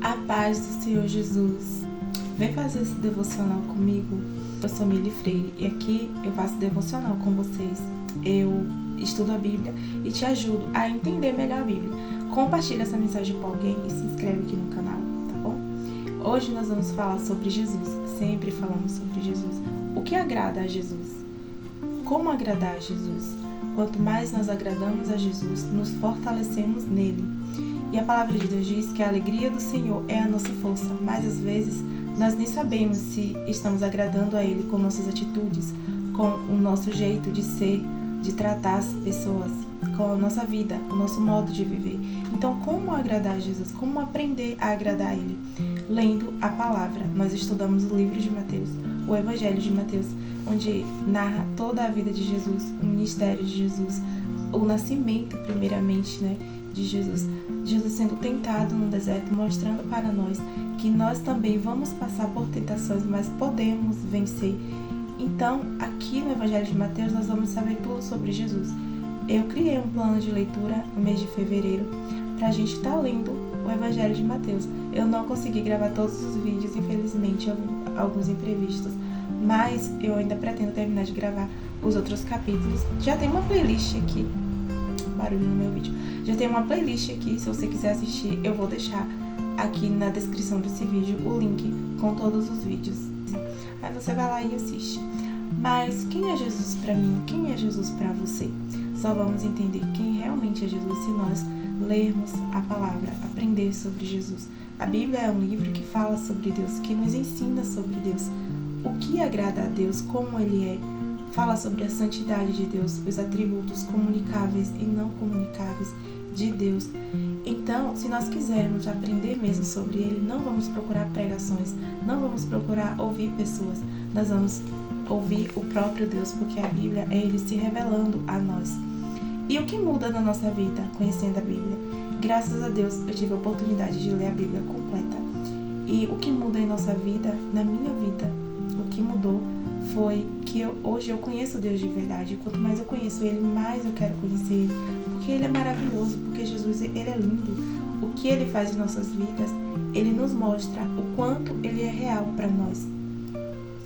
A paz do Senhor Jesus. Vem fazer esse devocional comigo. Eu sou Mili Freire e aqui eu faço devocional com vocês. Eu estudo a Bíblia e te ajudo a entender melhor a Bíblia. Compartilha essa mensagem com alguém e se inscreve aqui no canal, tá bom? Hoje nós vamos falar sobre Jesus. Sempre falamos sobre Jesus. O que agrada a Jesus? Como agradar a Jesus? Quanto mais nós agradamos a Jesus, nos fortalecemos nele. E a palavra de Deus diz que a alegria do Senhor é a nossa força, mas às vezes nós nem sabemos se estamos agradando a Ele com nossas atitudes, com o nosso jeito de ser, de tratar as pessoas, com a nossa vida, o nosso modo de viver. Então, como agradar a Jesus? Como aprender a agradar a Ele? Lendo a palavra. Nós estudamos o livro de Mateus, o Evangelho de Mateus, onde narra toda a vida de Jesus, o ministério de Jesus, o nascimento, primeiramente, de Jesus. Jesus sendo tentado no deserto, mostrando para nós que nós também vamos passar por tentações, mas podemos vencer. Então, aqui no Evangelho de Mateus, nós vamos saber tudo sobre Jesus. Eu criei um plano de leitura no mês de fevereiro para a gente estar lendo o Evangelho de Mateus. Eu não consegui gravar todos os vídeos, infelizmente, alguns imprevistos, mas eu ainda pretendo terminar de gravar os outros capítulos. Já tem uma playlist aqui, barulho no meu vídeo. Já tem uma playlist aqui, se você quiser assistir, eu vou deixar aqui na descrição desse vídeo o link com todos os vídeos. Aí você vai lá e assiste. Mas quem é Jesus para mim? Quem é Jesus para você? Só vamos entender quem realmente é Jesus se nós lermos a palavra, aprender sobre Jesus. A Bíblia é um livro que fala sobre Deus, que nos ensina sobre Deus, o que agrada a Deus, como Ele é. Fala sobre a santidade de Deus, os atributos comunicáveis e não comunicáveis de Deus. Então, se nós quisermos aprender mesmo sobre Ele, não vamos procurar pregações, não vamos procurar ouvir pessoas, nós vamos ouvir o próprio Deus, porque a Bíblia é Ele se revelando a nós. E o que muda na nossa vida conhecendo a Bíblia? Graças a Deus, eu tive a oportunidade de ler a Bíblia completa. E o que muda em nossa vida, na minha vida, o que mudou foi que hoje eu conheço Deus de verdade. Quanto mais eu conheço Ele, mais eu quero conhecer Ele. Porque Ele é maravilhoso, porque Jesus, Ele é lindo. O que Ele faz em nossas vidas, Ele nos mostra o quanto Ele é real para nós.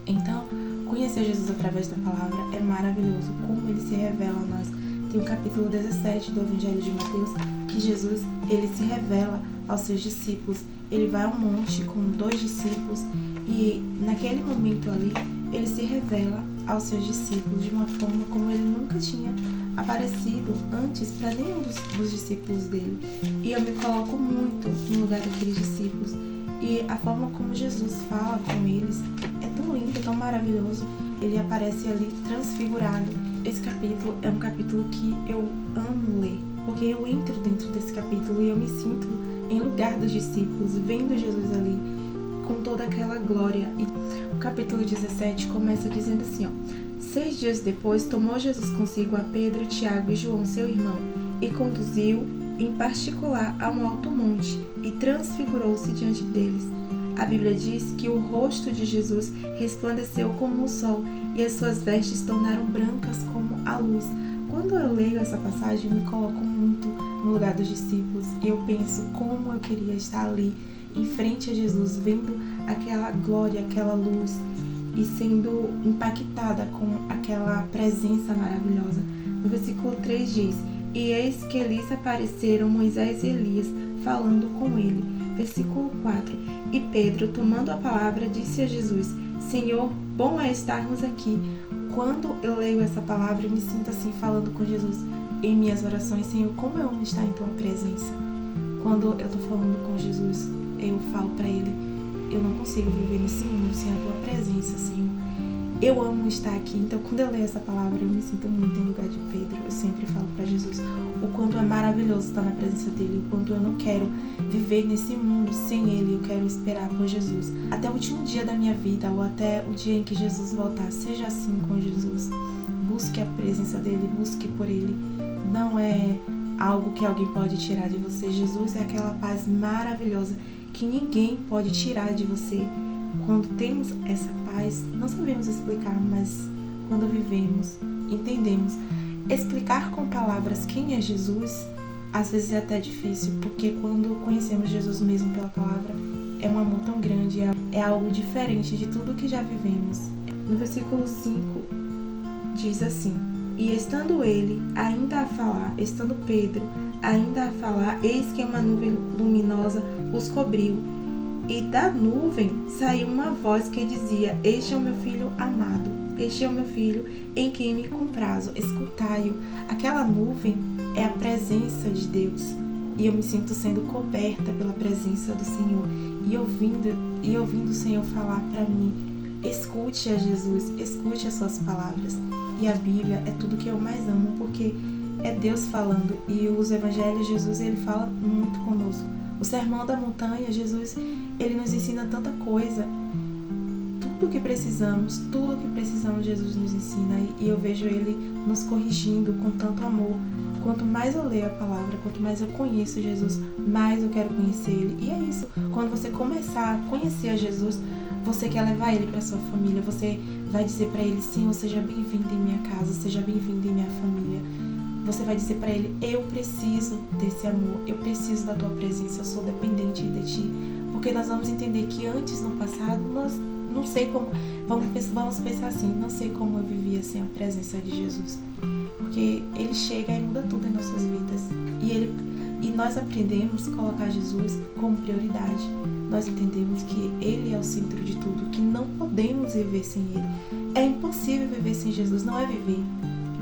Então, conhecer Jesus através da palavra é maravilhoso, como Ele se revela a nós. Tem o capítulo 17 do Evangelho de Mateus, que Jesus, Ele se revela aos seus discípulos. Ele vai ao monte com 2 discípulos e naquele momento ali, Ele se revela aos seus discípulos de uma forma como Ele nunca tinha aparecido antes para nenhum dos discípulos dele. E eu me coloco muito no lugar daqueles discípulos. E a forma como Jesus fala com eles é tão lindo, tão maravilhoso. Ele aparece ali transfigurado. Esse capítulo é um capítulo que eu amo ler, porque eu entro dentro desse capítulo e eu me sinto em lugar dos discípulos, vendo Jesus ali com toda aquela glória. E o capítulo 17 começa dizendo assim, 6 dias depois, tomou Jesus consigo a Pedro, Tiago e João, seu irmão, e conduziu em particular a um alto monte, e transfigurou-se diante deles. A Bíblia diz que o rosto de Jesus resplandeceu como o sol, e as suas vestes tornaram brancas como a luz. Quando eu leio essa passagem, eu me coloco muito no lugar dos discípulos, e eu penso como eu queria estar ali, em frente a Jesus, vendo aquela glória, aquela luz e sendo impactada com aquela presença maravilhosa. No versículo 3 diz, e eis que lhes apareceram Moisés e Elias falando com ele. Versículo 4, e Pedro, tomando a palavra, disse a Jesus, Senhor, bom é estarmos aqui. Quando eu leio essa palavra, eu me sinto assim, falando com Jesus em minhas orações, Senhor, como eu amo estar em Tua presença. Quando eu estou falando com Jesus, eu falo para Ele, eu não consigo viver nesse mundo sem a Tua presença, Senhor. Eu amo estar aqui, então quando eu leio essa palavra, eu me sinto muito em lugar de Pedro. Eu sempre falo para Jesus o quanto é maravilhoso estar na presença dEle, o quanto eu não quero viver nesse mundo sem Ele, eu quero esperar por Jesus. Até o último dia da minha vida, ou até o dia em que Jesus voltar, seja assim com Jesus. Busque a presença dEle, busque por Ele. Não é algo que alguém pode tirar de você. Jesus é aquela paz maravilhosa que ninguém pode tirar de você. Quando temos essa paz, não sabemos explicar, mas quando vivemos, entendemos. Explicar com palavras quem é Jesus às vezes é até difícil, porque quando conhecemos Jesus mesmo pela palavra, é um amor tão grande, é algo diferente de tudo que já vivemos. No versículo 5 diz assim: E estando Pedro ainda a falar, eis que uma nuvem luminosa os cobriu, e da nuvem saiu uma voz que dizia: Este é o meu filho amado, este é o meu filho em quem me comprazo, escutai-o. Aquela nuvem é a presença de Deus, e eu me sinto sendo coberta pela presença do Senhor, e ouvindo o Senhor falar para mim: escute a Jesus, escute as suas palavras. E a Bíblia é tudo que eu mais amo, porque é Deus falando, e os evangelhos, Jesus, ele fala muito conosco. O Sermão da Montanha, Jesus, ele nos ensina tanta coisa. Tudo que precisamos, Jesus nos ensina, e eu vejo ele nos corrigindo com tanto amor. Quanto mais eu leio a palavra, quanto mais eu conheço Jesus, mais eu quero conhecer ele. E é isso, quando você começar a conhecer a Jesus, você quer levar ele para sua família, você vai dizer para ele: Senhor, seja bem-vindo em minha casa, seja bem-vindo em minha família. Você vai dizer para ele: eu preciso desse amor, eu preciso da tua presença, eu sou dependente de ti. Porque nós vamos entender que antes, no passado, nós não sei como, vamos pensar assim, não sei como eu vivia sem a presença de Jesus. Porque ele chega e muda tudo em nossas vidas. E nós aprendemos a colocar Jesus como prioridade. Nós entendemos que ele é o centro de tudo, que não podemos viver sem ele. É impossível viver sem Jesus, não é viver.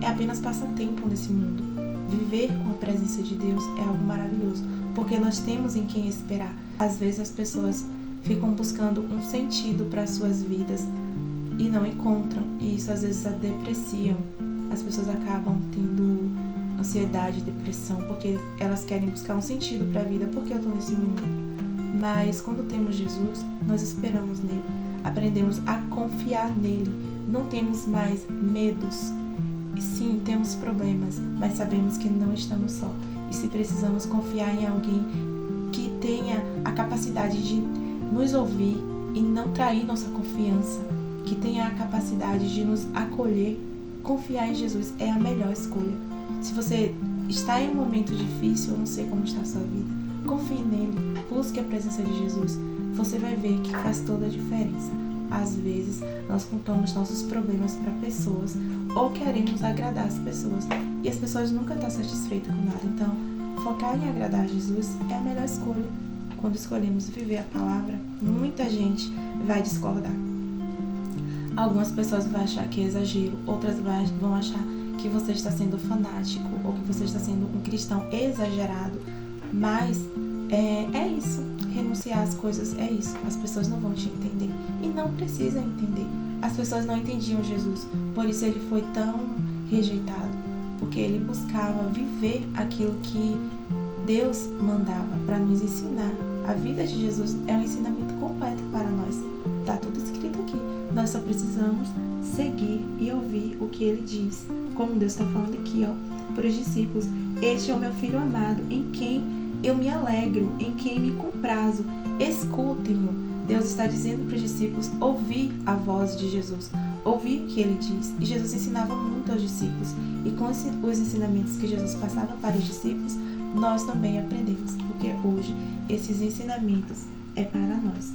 É apenas passar tempo nesse mundo. Viver com a presença de Deus é algo maravilhoso, porque nós temos em quem esperar. Às vezes as pessoas ficam buscando um sentido para as suas vidas e não encontram, e isso às vezes a depreciam. As pessoas acabam tendo ansiedade, depressão, porque elas querem buscar um sentido para a vida. Por que eu estou nesse mundo? Mas quando temos Jesus, nós esperamos nele, aprendemos a confiar nele, não temos mais medos. E sim, temos problemas, mas sabemos que não estamos só. E se precisamos confiar em alguém que tenha a capacidade de nos ouvir e não trair nossa confiança, que tenha a capacidade de nos acolher, confiar em Jesus é a melhor escolha. Se você está em um momento difícil, eu não sei como está a sua vida, confie nele, busque a presença de Jesus. Você vai ver que faz toda a diferença. Às vezes, nós contamos nossos problemas para pessoas ou queremos agradar as pessoas, e as pessoas nunca estão satisfeitas com nada. Então, focar em agradar Jesus é a melhor escolha. Quando escolhemos viver a palavra, muita gente vai discordar. Algumas pessoas vão achar que é exagero, outras vão achar que você está sendo fanático ou que você está sendo um cristão exagerado. Mas é isso, renunciar às coisas é isso. As pessoas não vão te entender e não precisam entender. As pessoas não entendiam Jesus, por isso ele foi tão rejeitado, porque ele buscava viver aquilo que Deus mandava para nos ensinar. A vida de Jesus é um ensinamento completo para nós. Está tudo escrito aqui. Nós só precisamos seguir e ouvir o que ele diz. Como Deus está falando aqui, para os discípulos: Este é o meu filho amado, em quem eu me alegro, em quem me comprazo. Escutem-no. Deus está dizendo para os discípulos ouvir a voz de Jesus, ouvir o que ele diz. E Jesus ensinava muito aos discípulos. E com os ensinamentos que Jesus passava para os discípulos, nós também aprendemos, porque hoje esses ensinamentos é para nós.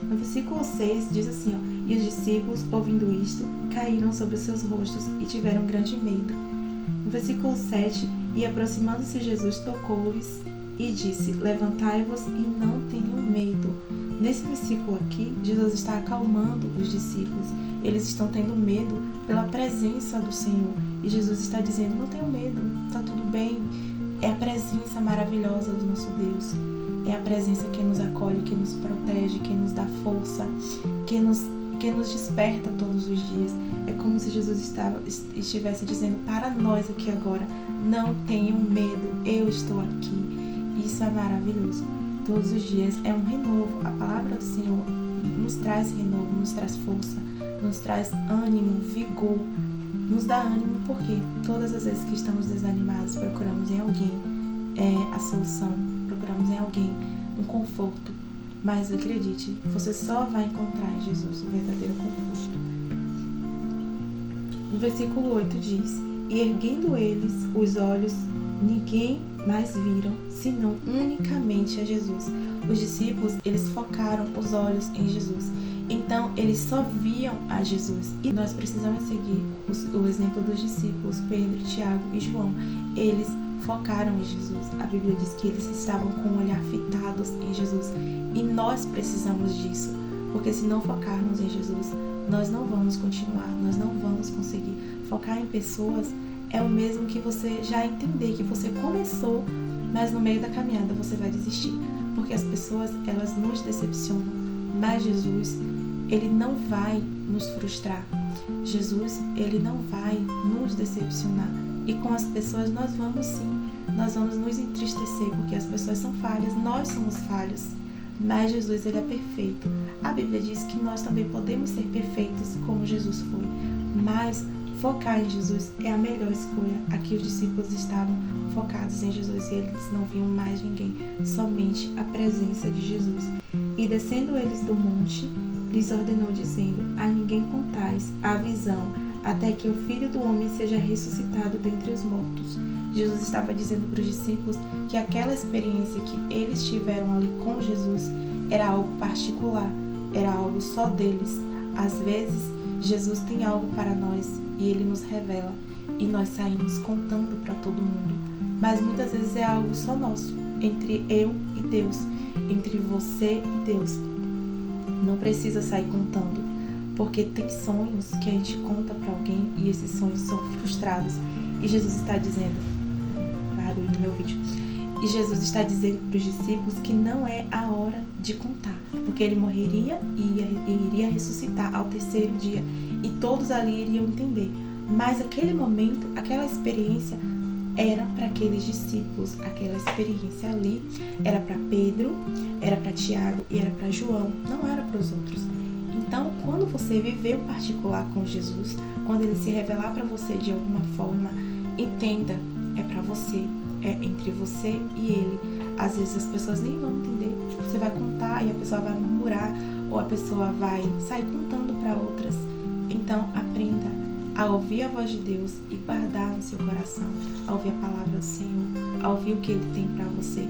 No versículo 6 diz assim: E os discípulos, ouvindo isto, caíram sobre os seus rostos e tiveram grande medo. No versículo 7, e aproximando-se Jesus, tocou-lhes e disse: Levantai-vos e não tenham medo. Nesse versículo aqui, Jesus está acalmando os discípulos. Eles estão tendo medo pela presença do Senhor. E Jesus está dizendo: não tenham medo, está tudo bem. É a presença maravilhosa do nosso Deus. É a presença que nos acolhe, que nos protege, que nos dá força, que nos desperta todos os dias. É como se Jesus estivesse dizendo para nós aqui agora: não tenham medo, eu estou aqui. Isso é maravilhoso. Todos os dias é um renovo. A palavra do Senhor nos traz renovo, nos traz força, nos traz ânimo, vigor, nos dá ânimo, porque todas as vezes que estamos desanimados, procuramos em alguém a solução, procuramos em alguém um conforto. Mas acredite, você só vai encontrar em Jesus o verdadeiro conforto. No versículo 8 diz: E erguendo eles os olhos, ninguém mais viram, senão unicamente a Jesus. Os discípulos, eles focaram os olhos em Jesus. Então, eles só viam a Jesus. E nós precisamos seguir o exemplo dos discípulos, Pedro, Tiago e João. Eles focaram em Jesus. A Bíblia diz que eles estavam com o olhar fitados em Jesus. E nós precisamos disso. Porque se não focarmos em Jesus, nós não vamos continuar, nós não vamos conseguir. Focar em pessoas é o mesmo que você já entender que você começou, mas no meio da caminhada você vai desistir. Porque as pessoas, elas nos decepcionam. Mas Jesus, ele não vai nos frustrar. Jesus, ele não vai nos decepcionar. E com as pessoas nós vamos sim, nós vamos nos entristecer, porque as pessoas são falhas, nós somos falhos. Mas Jesus, ele é perfeito. A Bíblia diz que nós também podemos ser perfeitos como Jesus foi. Mas focar em Jesus é a melhor escolha. Aqui os discípulos estavam focados em Jesus e eles não viam mais ninguém, somente a presença de Jesus. E descendo eles do monte, lhes ordenou dizendo: a ninguém contais a visão, até que o Filho do Homem seja ressuscitado dentre os mortos. Jesus estava dizendo para os discípulos que aquela experiência que eles tiveram ali com Jesus era algo particular, era algo só deles. Às vezes, Jesus tem algo para nós e ele nos revela e nós saímos contando para todo mundo. Mas muitas vezes é algo só nosso, entre eu e Deus, entre você e Deus. Não precisa sair contando, porque tem sonhos que a gente conta para alguém e esses sonhos são frustrados. E Jesus está dizendo, barulho no meu vídeo, e Jesus está dizendo para os discípulos que não é a hora de contar, porque ele morreria e iria ressuscitar ao terceiro dia, e todos ali iriam entender. Mas aquele momento, aquela experiência era para aqueles discípulos, aquela experiência ali era para Pedro, era para Tiago e era para João, não era para os outros. Então, quando você viver o particular com Jesus, quando ele se revelar para você de alguma forma, entenda, é para você, é entre você e ele. Às vezes as pessoas nem vão entender, você vai contar e a pessoa vai murmurar, ou a pessoa vai sair contando para outras. Então, aprenda a ouvir a voz de Deus e guardar no seu coração, a ouvir a palavra do Senhor, a ouvir o que ele tem para você.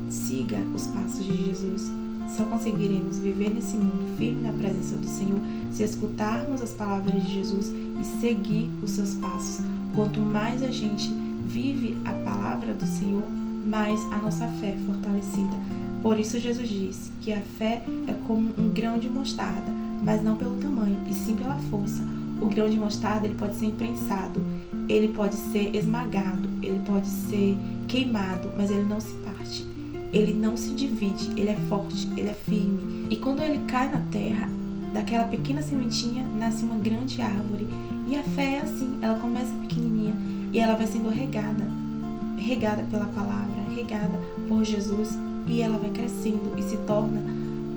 Siga os passos de Jesus. Só conseguiremos viver nesse mundo firme na presença do Senhor se escutarmos as palavras de Jesus e seguir os seus passos. Quanto mais a gente vive a palavra do Senhor, mais a nossa fé é fortalecida. Por isso Jesus diz que a fé é como um grão de mostarda, mas não pelo tamanho, e sim pela força. O grão de mostarda, ele pode ser imprensado, ele pode ser esmagado, ele pode ser queimado, mas ele não se parte. Ele não se divide, ele é forte, ele é firme. E quando ele cai na terra, daquela pequena sementinha nasce uma grande árvore. E a fé é assim, ela começa pequenininha e ela vai sendo regada pela palavra, regada por Jesus, e ela vai crescendo e se torna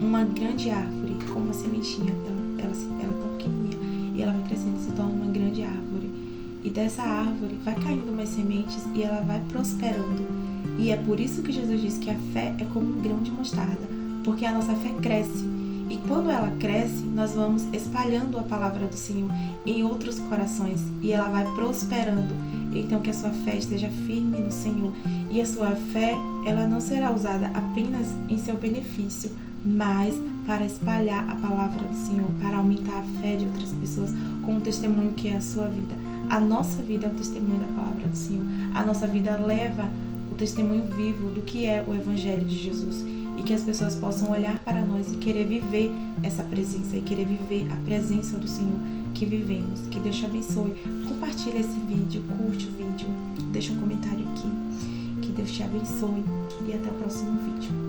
uma grande árvore, como uma sementinha. Ela é tão pequenininha e ela vai crescendo e se torna uma grande árvore. E dessa árvore vai caindo mais sementes e ela vai prosperando. E é por isso que Jesus diz que a fé é como um grão de mostarda, porque a nossa fé cresce. E quando ela cresce, nós vamos espalhando a palavra do Senhor em outros corações e ela vai prosperando. Então que a sua fé esteja firme no Senhor. E a sua fé, ela não será usada apenas em seu benefício, mas para espalhar a palavra do Senhor, para aumentar a fé de outras pessoas com o testemunho que é a sua vida. A nossa vida é o testemunho da palavra do Senhor. A nossa vida leva o testemunho vivo do que é o Evangelho de Jesus. E que as pessoas possam olhar para nós e querer viver essa presença, e querer viver a presença do Senhor que vivemos. Que Deus te abençoe. Compartilha esse vídeo, curte o vídeo, deixa um comentário aqui. Que Deus te abençoe e até o próximo vídeo.